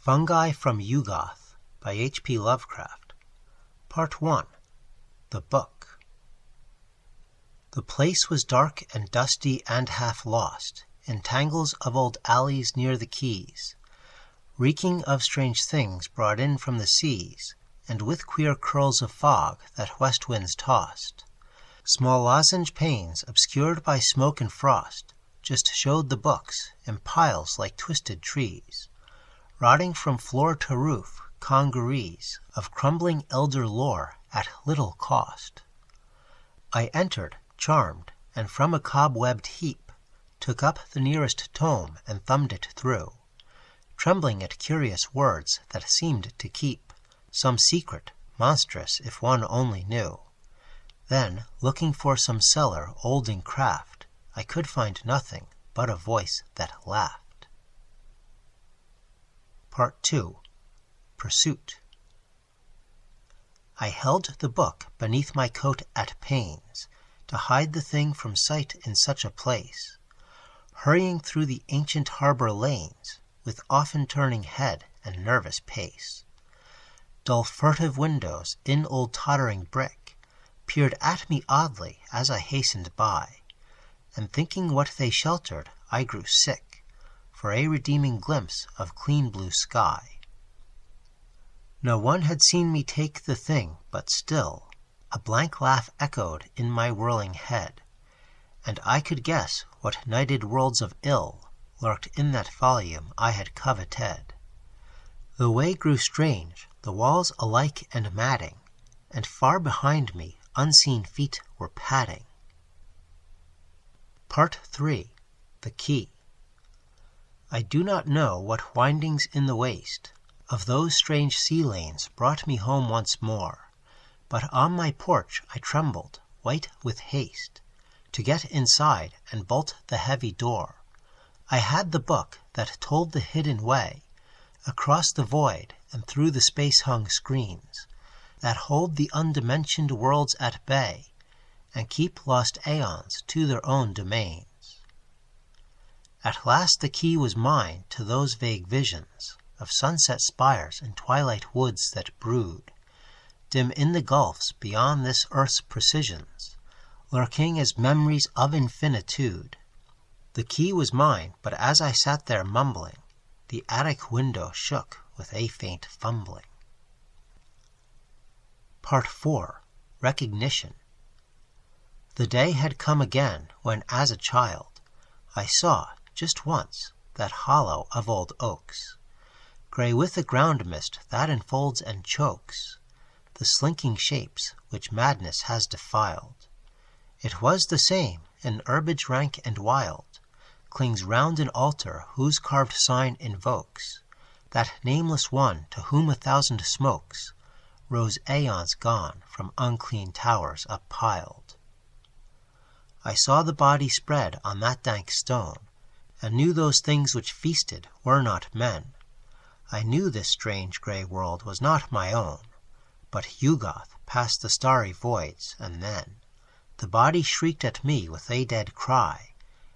Fungi from Yuggoth by H.P. Lovecraft. Part 1. The Book. The place was dark and dusty and half lost, in tangles of old alleys near the quays, reeking of strange things brought in from the seas, and with queer curls of fog that west winds tossed. Small lozenge panes, obscured by smoke and frost, just showed the books, in piles like twisted trees, rotting from floor to roof, congeries of crumbling elder lore at little cost. I entered, charmed, and from a cobwebbed heap took up the nearest tome and thumbed it through, trembling at curious words that seemed to keep some secret, monstrous if one only knew. Then, looking for some cellar old in craft, I could find nothing but a voice that laughed. Part 2. Pursuit. I held the book beneath my coat at pains to hide the thing from sight in such a place, hurrying through the ancient harbor lanes with often turning head and nervous pace. Dull furtive windows in old tottering brick peered at me oddly as I hastened by, and thinking what they sheltered, I grew sick for a redeeming glimpse of clean blue sky. No one had seen me take the thing, but still a blank laugh echoed in my whirling head, and I could guess what nighted worlds of ill lurked in that volume I had coveted. The way grew strange, the walls alike and matting, and far behind me unseen feet were padding. Part 3. The Key. I do not know what windings in the waste of those strange sea lanes brought me home once more, but on my porch I trembled, white with haste, to get inside and bolt the heavy door. I had the book that told the hidden way across the void and through the space-hung screens that hold the undimensioned worlds at bay and keep lost aeons to their own domains. At last the key was mine to those vague visions of sunset spires and twilight woods that brood, dim in the gulfs beyond this earth's precisions, lurking as memories of infinitude. The key was mine, but as I sat there mumbling, the attic window shook with a faint fumbling. Part 4. Recognition. The day had come again when, as a child, I saw, just once, that hollow of old oaks, gray with the ground mist that enfolds and chokes the slinking shapes which madness has defiled. It was the same, an herbage rank and wild clings round an altar whose carved sign invokes that nameless one to whom 1,000 smokes rose aeons gone from unclean towers uppiled. I saw the body spread on that dank stone, and knew those things which feasted were not men. I knew this strange grey world was not my own, but Yuggoth past the starry voids, and then the body shrieked at me with a dead cry,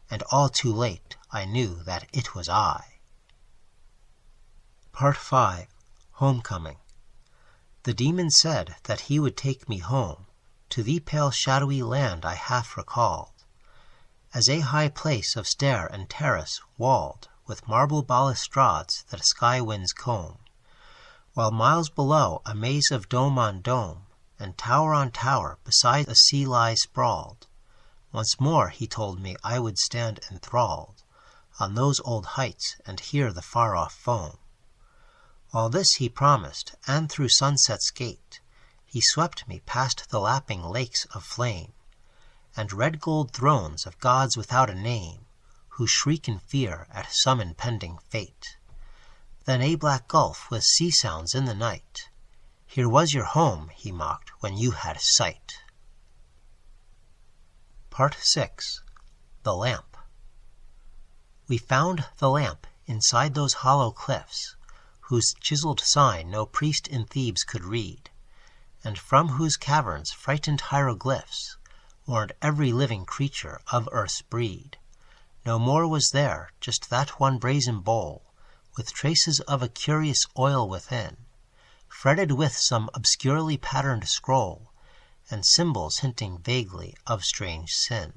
and all too late I knew that it was I. Part 5. Homecoming. The demon said that he would take me home to the pale shadowy land I half recalled, as a high place of stair and terrace walled with marble balustrades that sky winds comb, while miles below a maze of dome on dome and tower on tower beside a sea lies sprawled. Once more he told me I would stand enthralled on those old heights and hear the far-off foam. All this he promised, and through sunset's gate he swept me past the lapping lakes of flame and red gold thrones of gods without a name, who shriek in fear at some impending fate. Then a black gulf with sea sounds in the night. Here was your home, he mocked, when you had sight. Part 6. The Lamp. We found the lamp inside those hollow cliffs, whose chiseled sign no priest in Thebes could read, and from whose caverns frightened hieroglyphs warned every living creature of earth's breed. No more was there, just that one brazen bowl, with traces of a curious oil within, fretted with some obscurely patterned scroll, and symbols hinting vaguely of strange sin.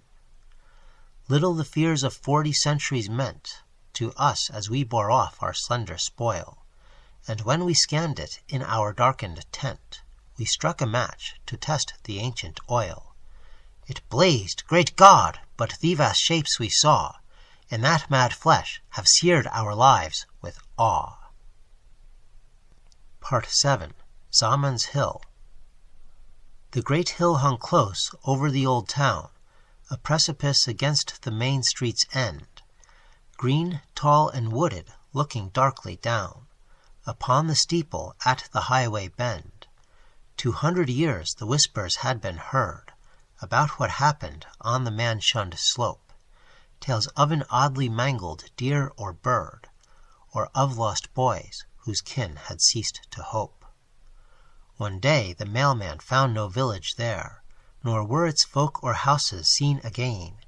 Little the fears of 40 centuries meant to us as we bore off our slender spoil, and when we scanned it in our darkened tent, we struck a match to test the ancient oil. It blazed, great God! But the vast shapes we saw in that mad flesh have seared our lives with awe. Part 7. Zaman's Hill. The great hill hung close over the old town, a precipice against the main street's end, green, tall, and wooded, looking darkly down upon the steeple at the highway bend. 200 years the whispers had been heard about what happened on the man-shunned slope, tales of an oddly mangled deer or bird, or of lost boys whose kin had ceased to hope. One day the mailman found no village there, nor were its folk or houses seen again.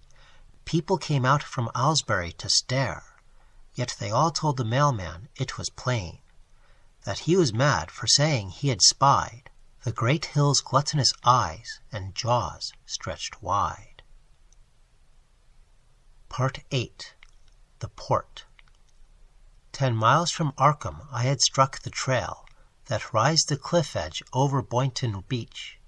People came out from Aylesbury to stare, yet they all told the mailman it was plain that he was mad for saying he had spied the great hill's gluttonous eyes and jaws stretched wide. Part 8. The Port. 10 miles from Arkham I had struck the trail that rise the cliff edge over Boynton Beach,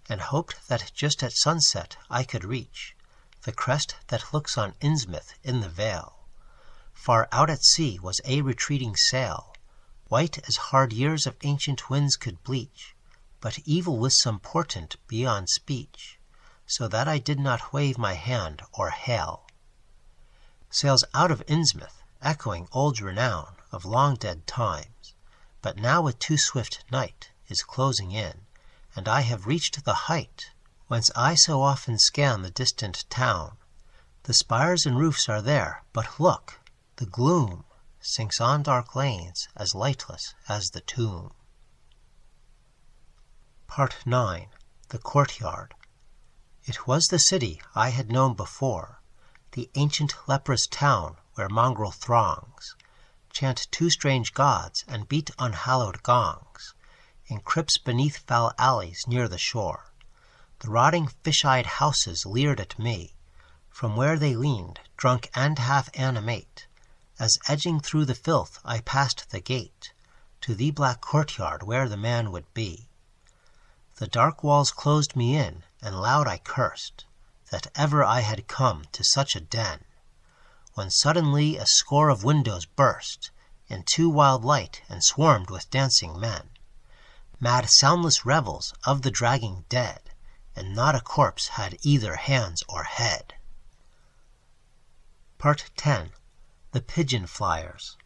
and hoped that just at sunset I could reach the crest that looks on Innsmouth in the vale. Far out at sea was a retreating sail, white as hard years of ancient winds could bleach, but evil with some portent beyond speech, so that I did not wave my hand or hail. Sails out of Innsmouth, echoing old renown of long-dead times, but now with too swift night is closing in, and I have reached the height whence I so often scan the distant town. The spires and roofs are there, but look, the gloom sinks on dark lanes as lightless as the tomb. Part 9. The Courtyard. It was the city I had known before, the ancient leprous town where mongrel throngs chant two strange gods and beat unhallowed gongs in crypts beneath foul alleys near the shore. The rotting fish-eyed houses leered at me from where they leaned, drunk and half animate, as edging through the filth I passed the gate to the black courtyard where the man would be. The dark walls closed me in, and loud I cursed that ever I had come to such a den, when suddenly a score of windows burst into wild light and swarmed with dancing men, mad soundless revels of the dragging dead, and not a corpse had either hands or head. Part 10. The Pigeon Flyers.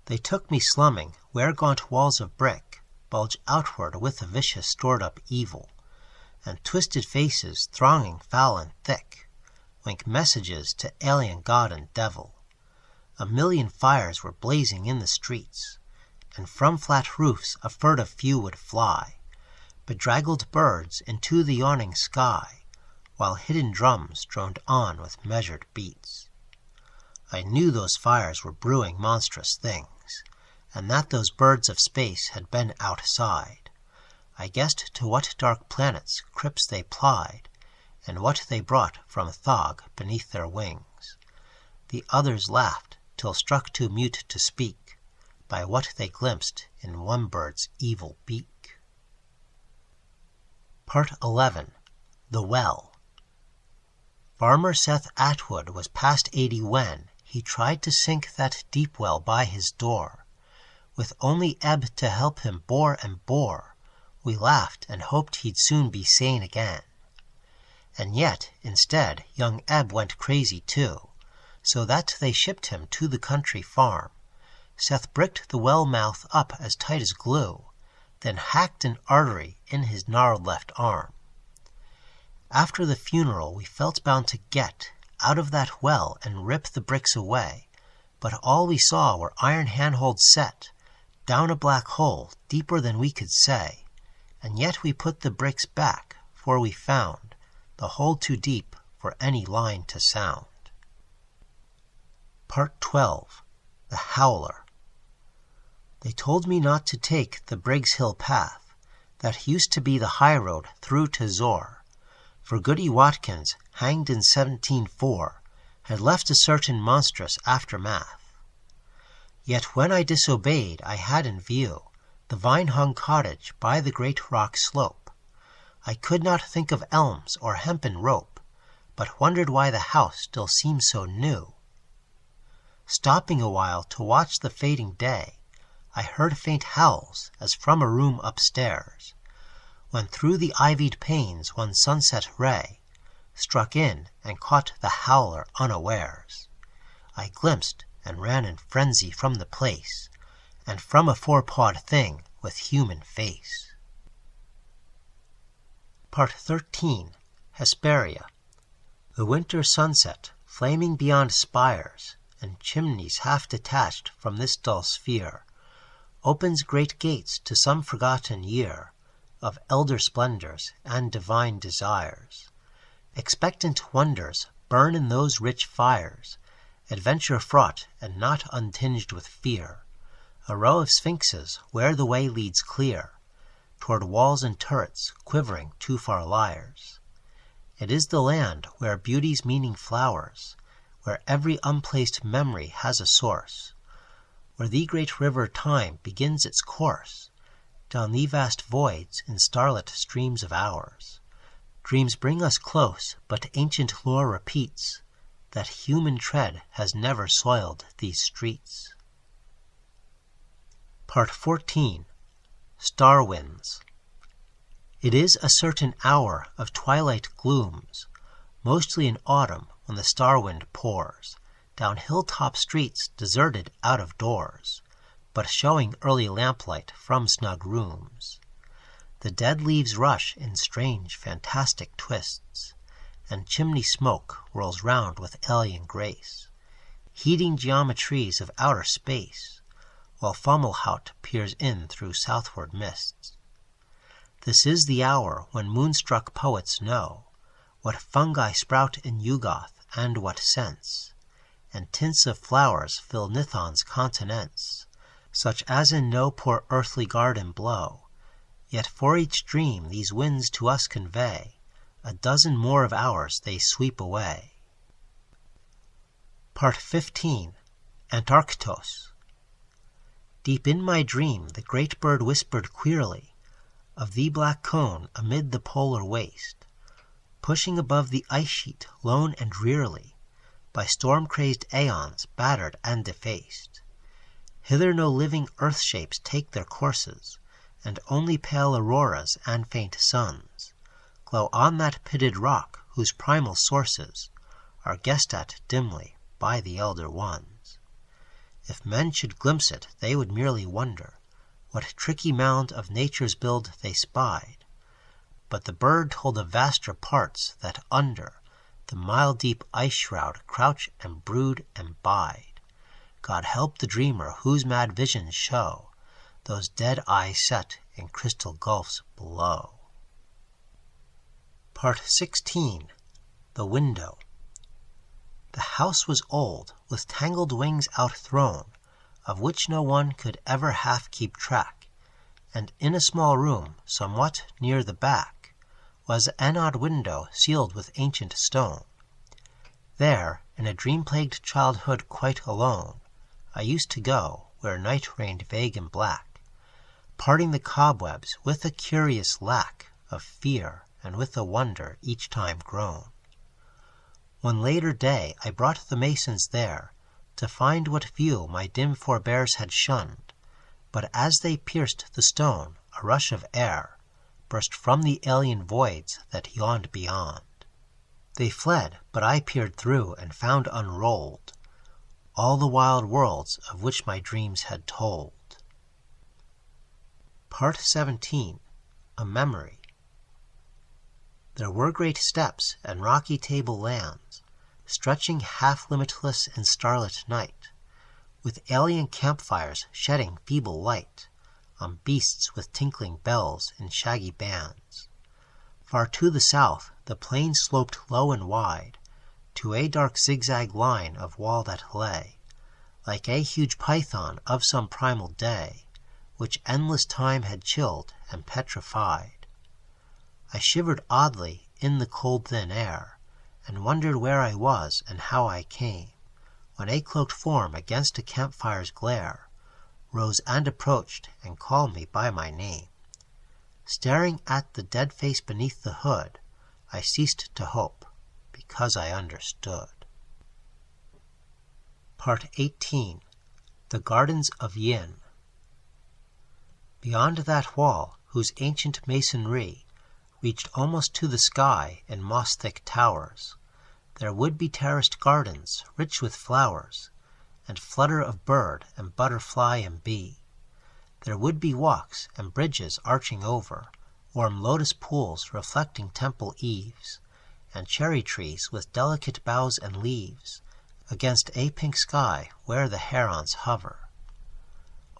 They took me slumming where gaunt walls of brick bulge outward with a vicious stored-up evil, and twisted faces thronging foul and thick wink messages to alien god and devil. A million fires were blazing in the streets, and from flat roofs a furtive few would fly, bedraggled birds into the yawning sky, while hidden drums droned on with measured beats. I knew those fires were brewing monstrous things, and that those birds of space had been outside. I guessed to what dark planets crypts they plied, and what they brought from Thog beneath their wings. The others laughed, till struck too mute to speak, by what they glimpsed in one bird's evil beak. Part 11. The Well. Farmer Seth Atwood was past 80 when he tried to sink that deep well by his door. With only Ebb to help him bore and bore, we laughed and hoped he'd soon be sane again. And yet, instead, young Ebb went crazy too, so that they shipped him to the country farm. Seth bricked the well mouth up as tight as glue, then hacked an artery in his gnarled left arm. After the funeral we felt bound to get out of that well and rip the bricks away, but all we saw were iron handholds set down a black hole deeper than we could say, and yet we put the bricks back, for we found the hole too deep for any line to sound. Part 12. the Howler. They told me not to take the Briggs Hill path, that used to be the high road through to Zor, for Goody Watkins, hanged in 1704, had left a certain monstrous aftermath. Yet when I disobeyed, I had in view the vine-hung cottage by the great rock slope. I could not think of elms or hempen rope, but wondered why the house still seemed so new. Stopping a while to watch the fading day, I heard faint howls as from a room upstairs, when through the ivied panes one sunset ray struck in and caught the Howler unawares. I glimpsed and ran in frenzy from the place, and from a four-pawed thing with human face. Part 13. Hesperia. The winter sunset, flaming beyond spires and chimneys half detached from this dull sphere, opens great gates to some forgotten year of elder splendors and divine desires. Expectant wonders burn in those rich fires, adventure fraught and not untinged with fear. A row of sphinxes where the way leads clear toward walls and turrets quivering too far lyres. It is the land where beauty's meaning flowers, where every unplaced memory has a source, where the great river Time begins its course down the vast voids in starlit streams of hours. Dreams bring us close, but ancient lore repeats that human tread has never soiled these streets. Part 14. Star Winds. It is a certain hour of twilight glooms, mostly in autumn when the star wind pours down hilltop streets deserted out of doors, but showing early lamplight from snug rooms. The dead leaves rush in strange, fantastic twists, and chimney smoke whirls round with alien grace, heating geometries of outer space, while Fomalhaut peers in through southward mists. This is the hour when moonstruck poets know what fungi sprout in Yuggoth and what scents, and tints of flowers fill Nithon's continents, such as in no poor earthly garden blow. Yet for each dream these winds to us convey, a dozen more of ours they sweep away. Part 15. Antarctos. Deep in my dream the great bird whispered queerly of the black cone amid the polar waste, pushing above the ice sheet lone and drearily, by storm-crazed aeons battered and defaced. Hither no living earth shapes take their courses, and only pale auroras and faint suns glow on that pitted rock whose primal sources are guessed at dimly by the elder ones. If men should glimpse it, they would merely wonder what tricky mound of nature's build they spied, but the bird told of vaster parts that under the mile-deep ice shroud crouch and brood and bide. God help the dreamer whose mad visions show those dead eyes set in crystal gulfs below. Part 16. The Window. The house was old, with tangled wings outthrown, of which no one could ever half keep track, and in a small room, somewhat near the back, was an odd window sealed with ancient stone. There, in a dream-plagued childhood quite alone, I used to go, where night reigned vague and black, parting the cobwebs with a curious lack of fear and with a wonder each time grown. One later day I brought the masons there to find what view my dim forebears had shunned, but as they pierced the stone, a rush of air burst from the alien voids that yawned beyond. They fled, but I peered through and found unrolled all the wild worlds of which my dreams had told. Part 17. A Memory. There were great steppes and rocky table lands, stretching half-limitless in starlit night, with alien campfires shedding feeble light on beasts with tinkling bells in shaggy bands. Far to the south the plain sloped low and wide to a dark zigzag line of wall that lay like a huge python of some primal day, which endless time had chilled and petrified. I shivered oddly in the cold thin air, and wondered where I was and how I came, when a cloaked form against a campfire's glare rose and approached and called me by my name. Staring at the dead face beneath the hood, I ceased to hope, because I understood. Part 18. The Gardens of Yin. Beyond that wall, whose ancient masonry reached almost to the sky in moss-thick towers, there would be terraced gardens rich with flowers, and flutter of bird and butterfly and bee. There would be walks and bridges arching over, warm lotus pools reflecting temple eaves, and cherry trees with delicate boughs and leaves, against a pink sky where the herons hover.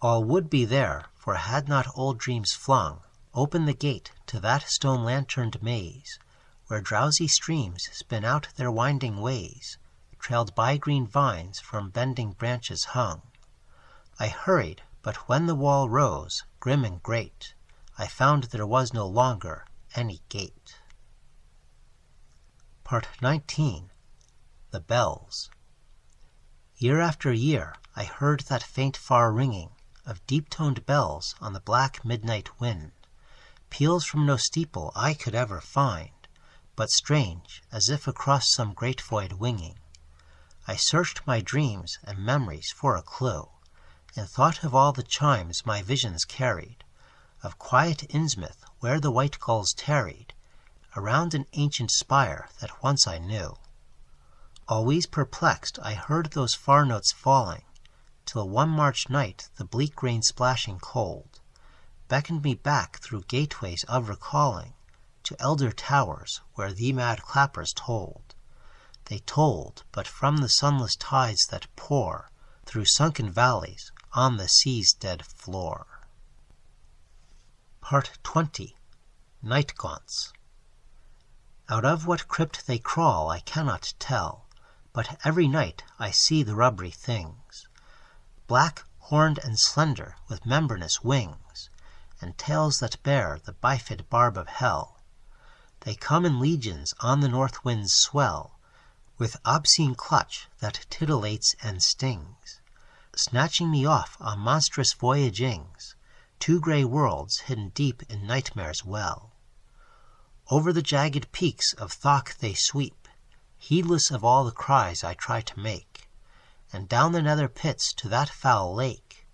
All would be there, for had not old dreams flung open the gate to that stone-lanterned maze, where drowsy streams spin out their winding ways, trailed by green vines from bending branches hung. I hurried, but when the wall rose, grim and great, I found there was no longer any gate. Part 19. The Bells. Year after year I heard that faint far ringing of deep-toned bells on the black midnight wind, peals from no steeple I could ever find, but strange, as if across some great void winging. I searched my dreams and memories for a clue, and thought of all the chimes my visions carried, of quiet Innsmouth where the white gulls tarried, around an ancient spire that once I knew. Always perplexed I heard those far notes falling, till one March night the bleak rain splashing cold beckoned me back through gateways of recalling to elder towers where the mad clappers tolled. They tolled but from the sunless tides that pour through sunken valleys on the sea's dead floor. Part 20. Night Gaunts. Out of what crypt they crawl I cannot tell, but every night I see the rubbery things, black, horned, and slender, with membranous wings, and tails that bear the bifid barb of hell. They come in legions on the north wind's swell, with obscene clutch that titillates and stings, snatching me off on monstrous voyagings, to grey worlds hidden deep in nightmare's well. Over the jagged peaks of Thok they sweep, heedless of all the cries I try to make, and down the nether pits to that foul lake,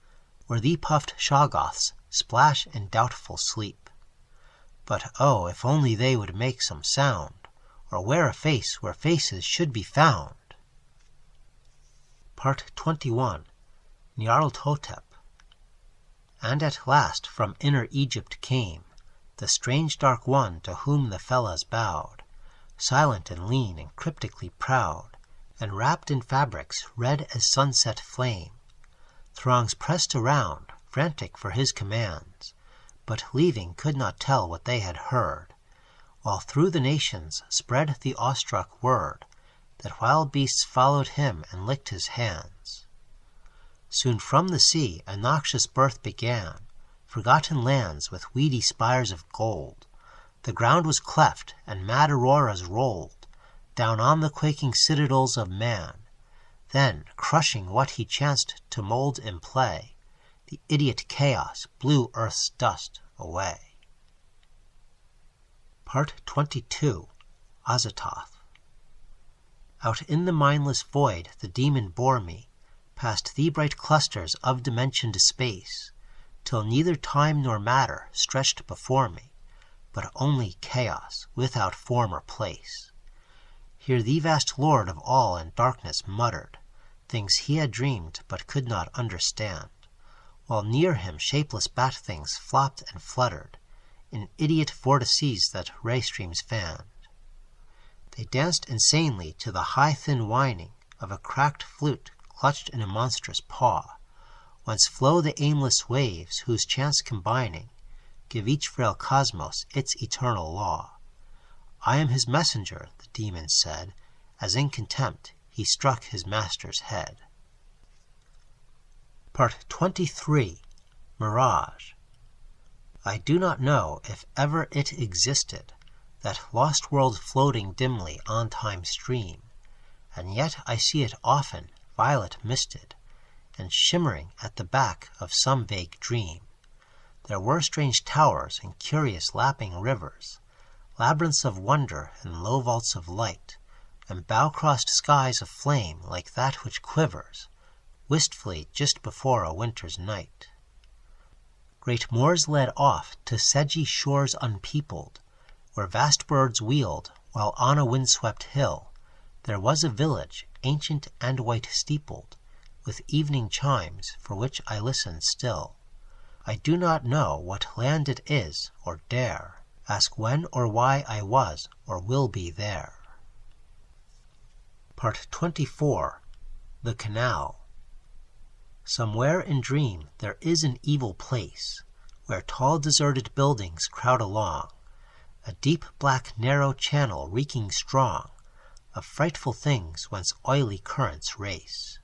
where the puffed Shoggoths splash in doubtful sleep. But oh, if only they would make some sound, or wear a face where faces should be found. Part 21. Nearl Hotep. And at last from inner Egypt came the strange dark one to whom the Fellahs bowed, silent and lean and cryptically proud, and wrapped in fabrics red as sunset flame. Throngs pressed around, frantic for his commands, but leaving could not tell what they had heard, while through the nations spread the awestruck word that wild beasts followed him and licked his hands. Soon from the sea a noxious birth began, forgotten lands with weedy spires of gold. The ground was cleft, and mad auroras rolled down on the quaking citadels of man. Then, crushing what he chanced to mould in play, the idiot chaos blew earth's dust away. Part 22. Asitov. Out in the mindless void the demon bore me, past the bright clusters of dimensioned space, till neither time nor matter stretched before me, but only chaos without form or place. Here the vast Lord of all and darkness muttered things he had dreamed but could not understand, while near him shapeless bat things flopped and fluttered in idiot vortices that ray streams fanned. They danced insanely to the high thin whining of a cracked flute clutched in a monstrous paw, whence flow the aimless waves whose chance combining give each frail cosmos its eternal law. I am his messenger, the demon said, as in contempt he struck his master's head. Part 23. Mirage. I do not know if ever it existed, that lost world floating dimly on time's stream, and yet I see it often, violet misted, and shimmering at the back of some vague dream. There were strange towers and curious lapping rivers, labyrinths of wonder and low vaults of light, and bow-crossed skies of flame like that which quivers wistfully just before a winter's night. Great moors led off to sedgy shores unpeopled, where vast birds wheeled, while on a windswept hill there was a village, ancient and white-steepled, with evening chimes for which I listen still. I do not know what land it is, or dare ask when or why I was or will be there. Part 24. The Canal. Somewhere in dream there is an evil place, where tall deserted buildings crowd along, a deep black narrow channel reeking strong of frightful things whence oily currents race.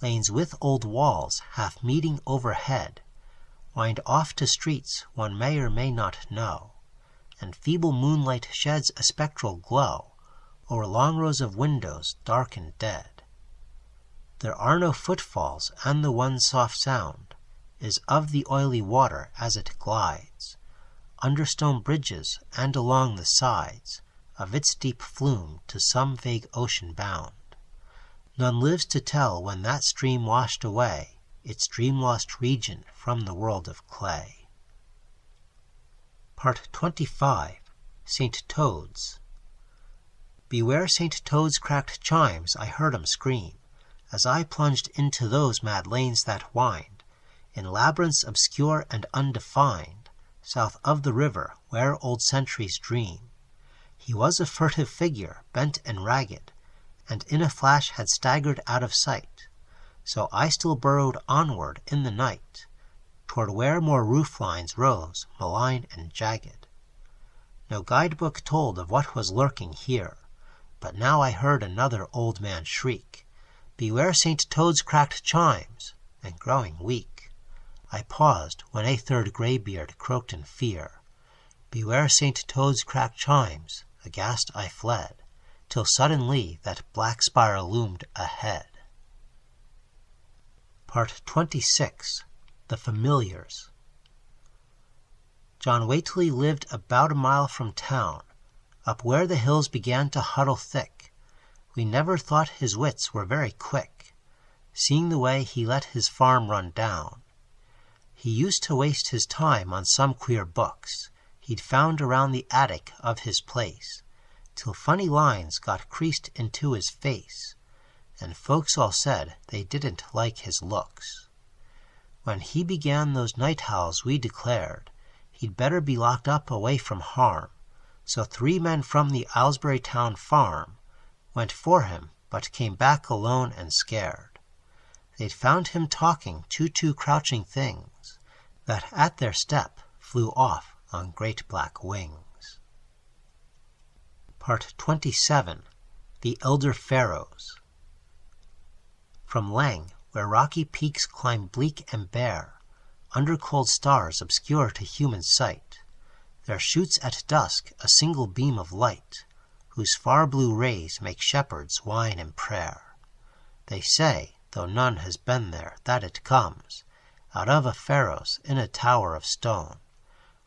Lanes with old walls half meeting overhead wind off to streets one may or may not know, and feeble moonlight sheds a spectral glow o'er long rows of windows dark and dead. There are no footfalls, and the one soft sound is of the oily water as it glides under stone bridges and along the sides of its deep flume to some vague ocean bound. None lives to tell when that stream washed away its dream-lost region from the world of clay. Part 25. St. Toad's. Beware St. Toad's cracked chimes, I heard 'em scream, as I plunged into those mad lanes that wind in labyrinths obscure and undefined, south of the river where old centuries dream. He was a furtive figure, bent and ragged, and in a flash had staggered out of sight. So I still burrowed onward in the night, toward where more roof lines rose, malign and jagged. No guidebook told of what was lurking here, but now I heard another old man shriek, "Beware St. Toad's cracked chimes," and growing weak, I paused when a third greybeard croaked in fear, "Beware St. Toad's cracked chimes," aghast I fled, till suddenly that black spire loomed ahead. Part 26. The Familiars. John Whately lived about a mile from town, up where the hills began to huddle thick. We never thought his wits were very quick, seeing the way he let his farm run down. He used to waste his time on some queer books he'd found around the attic of his place, till funny lines got creased into his face, and folks all said they didn't like his looks. When he began those night howls we declared he'd better be locked up away from harm, so 3 men from the Aylesbury Town farm went for him, but came back alone and scared. They'd found him talking to 2 crouching things that at their step flew off on great black wings. Part 27. The Elder Pharaohs. From Lang, where rocky peaks climb bleak and bare, under cold stars obscure to human sight, there shoots at dusk a single beam of light, whose far blue rays make shepherds whine in prayer. They say, though none has been there, that it comes out of a Pharos in a tower of stone,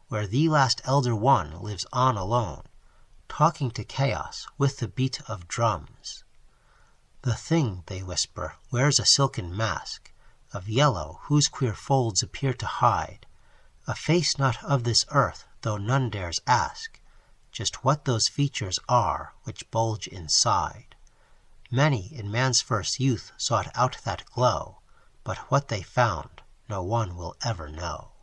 where the last Elder One lives on alone, talking to chaos with the beat of drums. The thing, they whisper, wears a silken mask of yellow whose queer folds appear to hide a face not of this earth, though none dares ask just what those features are which bulge inside. Many in man's first youth sought out that glow, but what they found no one will ever know.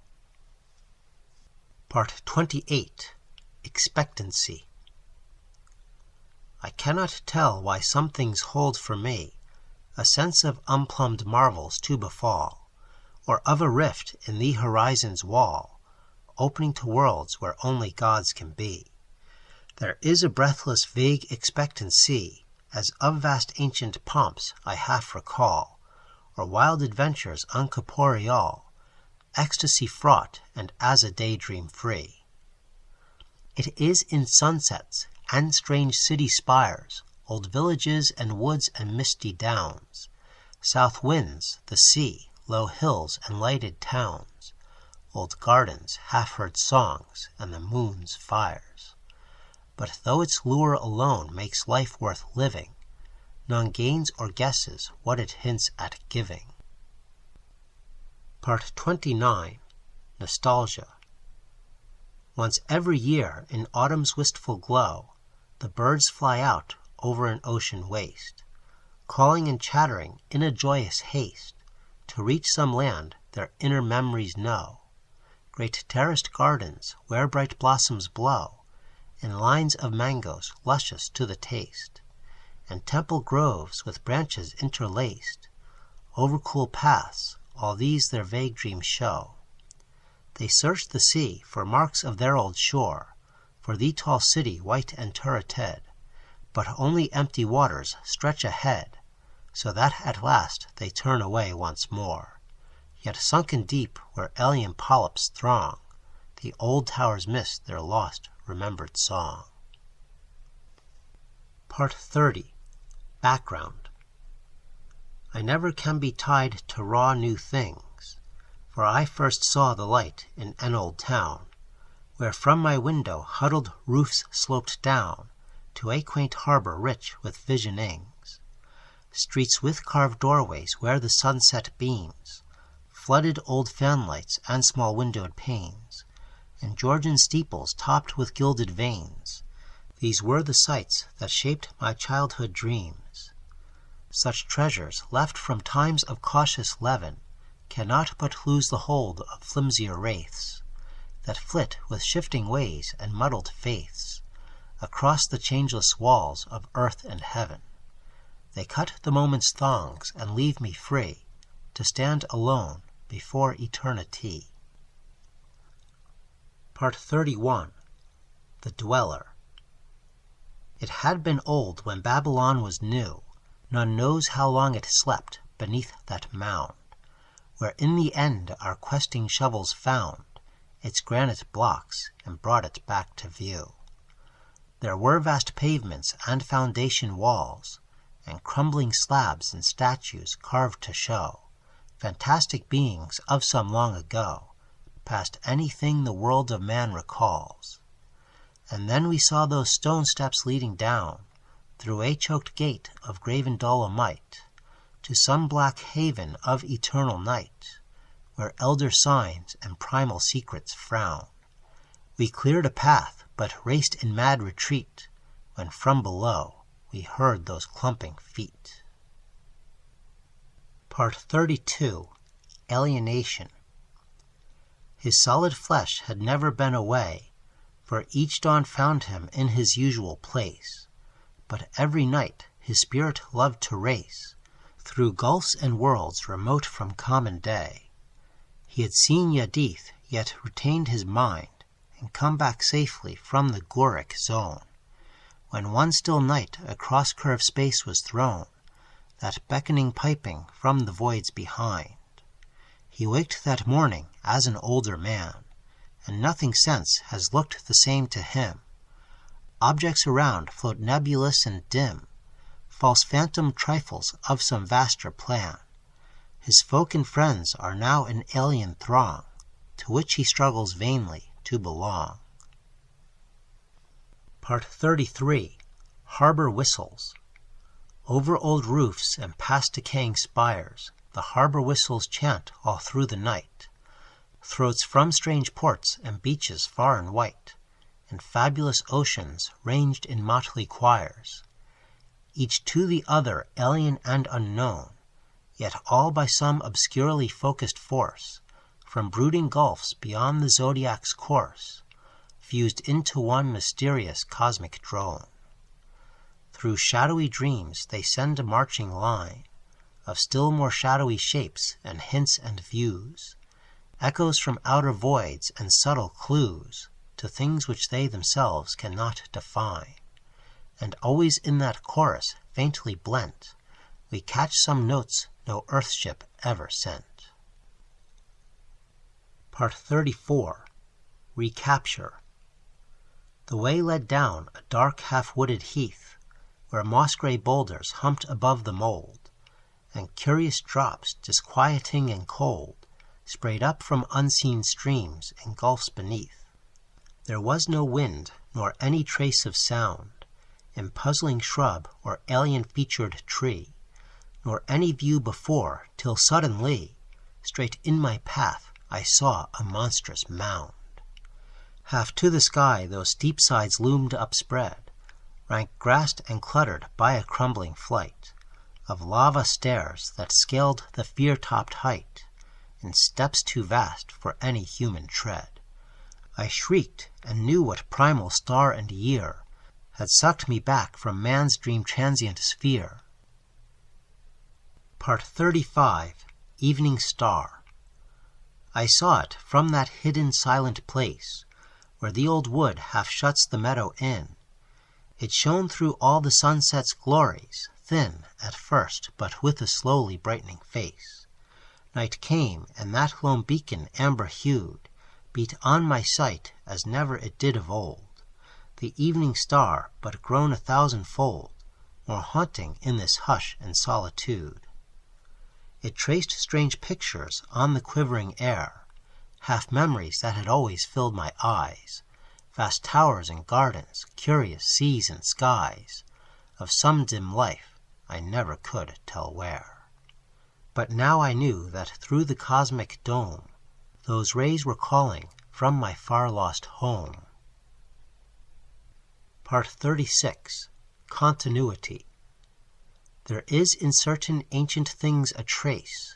Part 28. Expectancy. I cannot tell why some things hold for me a sense of unplumbed marvels to befall, or of a rift in the horizon's wall, opening to worlds where only gods can be. There is a breathless vague expectancy, as of vast ancient pomps I half recall, or wild adventures uncorporeal, ecstasy fraught and as a daydream free. It is in sunsets and strange city spires, old villages and woods and misty downs, south winds, the sea, low hills and lighted towns, old gardens, half-heard songs, and the moon's fires. But though its lure alone makes life worth living, none gains or guesses what it hints at giving. Part 29. Nostalgia. Once every year, in autumn's wistful glow, the birds fly out over an ocean waste, calling and chattering in a joyous haste to reach some land their inner memories know. Great terraced gardens where bright blossoms blow, and lines of mangoes luscious to the taste, and temple groves with branches interlaced, over cool paths, all these their vague dreams show. They search the sea for marks of their old shore, for the tall city white and turreted, but only empty waters stretch ahead, so that at last they turn away once more. Yet sunken deep where alien polyps throng, the old towers miss their lost, remembered song. Part 30. Background. I never can be tied to raw new things, for I first saw the light in an old town, where from my window huddled roofs sloped down to a quaint harbor rich with visionings, streets with carved doorways where the sunset beams, flooded old fanlights and small windowed panes, and Georgian steeples topped with gilded vanes. These were the sights that shaped my childhood dreams. Such treasures, left from times of cautious leaven, cannot but lose the hold of flimsier wraiths, that flit with shifting ways and muddled faiths, across the changeless walls of earth and heaven. They cut the moment's thongs and leave me free to stand alone before eternity. Part 31. The Dweller. It had been old when Babylon was new. None knows how long it slept beneath that mound, where in the end our questing shovels found its granite blocks and brought it back to view. There were vast pavements and foundation walls, and crumbling slabs and statues carved to show fantastic beings of some long ago, past anything the world of man recalls. And then we saw those stone steps leading down, through a choked gate of graven dolomite, to some black haven of eternal night, where elder signs and primal secrets frown. We cleared a path, but raced in mad retreat, when from below we heard those clumping feet. Part 32. Alienation. His solid flesh had never been away, for each dawn found him in his usual place, but every night his spirit loved to race through gulfs and worlds remote from common day. He had seen Yuggoth, yet retained his mind, and come back safely from the Goric zone, when one still night across curved space was thrown, that beckoning piping from the voids behind. He waked that morning as an older man, and nothing since has looked the same to him. Objects around float nebulous and dim, false phantom trifles of some vaster plan. His folk and friends are now an alien throng, to which he struggles vainly to belong. Part 33. Harbor Whistles. Over old roofs and past decaying spires, the harbor whistles chant all through the night. Throats from strange ports and beaches far and white, and fabulous oceans ranged in motley choirs, each to the other alien and unknown, yet all by some obscurely focused force, from brooding gulfs beyond the zodiac's course, fused into one mysterious cosmic drone. Through shadowy dreams they send a marching line of still more shadowy shapes and hints and views, echoes from outer voids and subtle clues to things which they themselves cannot define. And always in that chorus, faintly blent, we catch some notes no earthship ever sent. Part 34. Recapture. The way led down a dark half-wooded heath, where moss-gray boulders humped above the mold, and curious drops, disquieting and cold, sprayed up from unseen streams and gulfs beneath. There was no wind, nor any trace of sound, in puzzling shrub or alien-featured tree, nor any view before, till suddenly, straight in my path, I saw a monstrous mound. Half to the sky those steep sides loomed upspread, rank grassed and cluttered by a crumbling flight of lava stairs that scaled the fear-topped height in steps too vast for any human tread. I shrieked and knew what primal star and year had sucked me back from man's dream-transient sphere. Part 35. Evening Star. I saw it from that hidden silent place where the old wood half shuts the meadow in. It shone through all the sunset's glories, thin at first, but with a slowly brightening face. Night came, and that lone beacon, amber-hued, beat on my sight as never it did of old. The evening star, but grown 1,000-fold, more haunting in this hush and solitude. It traced strange pictures on the quivering air, half memories that had always filled my eyes, vast towers and gardens, curious seas and skies, of some dim life I never could tell where. But now I knew that through the cosmic dome those rays were calling from my far-lost home. Part 36. Continuity. There is in certain ancient things a trace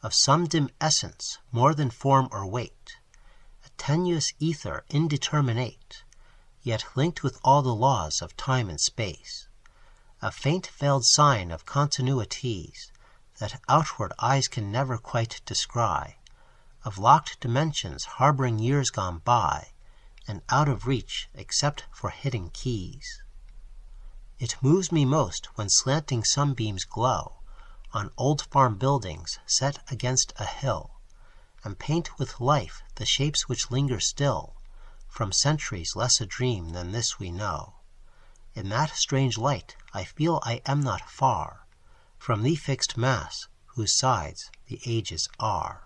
of some dim essence more than form or weight, a tenuous ether indeterminate, yet linked with all the laws of time and space, a faint veiled sign of continuities that outward eyes can never quite descry, of locked dimensions harboring years gone by, and out of reach except for hidden keys. It moves me most when slanting sunbeams glow on old farm buildings set against a hill, and paint with life the shapes which linger still, from centuries less a dream than this we know. In that strange light I feel I am not far from the fixed mass whose sides the ages are.